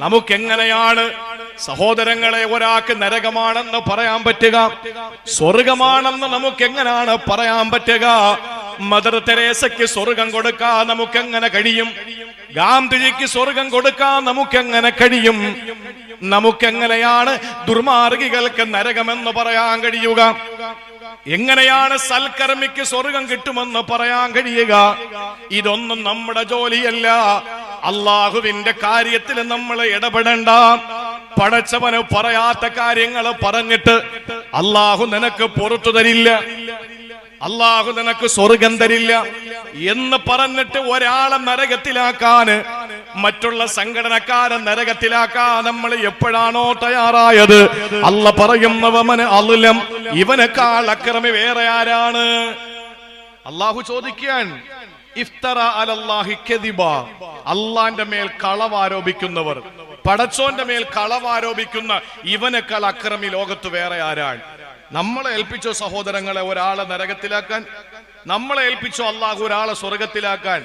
നമുക്കെങ്ങനെയാണ് സഹോദരങ്ങളെ ഒരാൾക്ക് നരകമാണെന്ന് പറയാൻ പറ്റുക? സ്വർഗമാണെന്ന് നമുക്കെങ്ങനെയാണ് പറയാൻ പറ്റുക? മദർ തെരേസയ്ക്ക് സ്വർഗം കൊടുക്കാൻ നമുക്കെങ്ങനെ കഴിയും? ഗാന്ധിജിക്ക് സ്വർഗം കൊടുക്കാൻ നമുക്കെങ്ങനെ കഴിയും? നമുക്കെങ്ങനെയാണ് ദുർമാർഗികൾക്ക് നരകമെന്ന് പറയാൻ കഴിയുക? എങ്ങനെയാണ് സൽക്കർമ്മിക്ക് സ്വർഗം കിട്ടുമെന്ന് പറയാൻ കഴിയുക? ഇതൊന്നും നമ്മുടെ ജോലിയല്ല. അള്ളാഹുവിന്റെ കാര്യത്തിൽ നമ്മൾ ഇടപെടണ്ട. പടച്ചവന് പറയാത്ത കാര്യങ്ങൾ പറഞ്ഞിട്ട് അള്ളാഹു നിനക്ക് പുറത്തു തരില്ല, അള്ളാഹു നിനക്ക് സ്വർഗം തരില്ല എന്ന് പറഞ്ഞിട്ട് ഒരാളെ നരകത്തിലാക്കാന്, മറ്റുള്ള സംഘടനക്കാരെ നരകത്തിലാക്കാൻ നമ്മൾ എപ്പോഴാണോ തയ്യാറായത്, അല്ല പറയുന്നവന് അളുലം, ഇവനേക്കാൾ അക്രമി വേറെ ആരാണ്? അള്ളാഹു ചോദിക്കാൻ, ഇഫ്തറ അലല്ലാഹി കദിബ, അള്ളാന്റെ മേൽ കളവാരോപിക്കുന്നവർ, പടച്ചോന്റെ മേൽ കളവാരോപിക്കുന്ന ഇവനേക്കാൾ അക്രമി ലോകത്ത് വേറെ ആരാണ്? നമ്മളെ ഏൽപ്പിച്ചോ സഹോദരങ്ങളെ ഒരാളെ നരകത്തിലാക്കാൻ? നമ്മളെ ഏൽപ്പിച്ചോ അള്ളാഹു ഒരാളെ സ്വർഗത്തിലാക്കാൻ?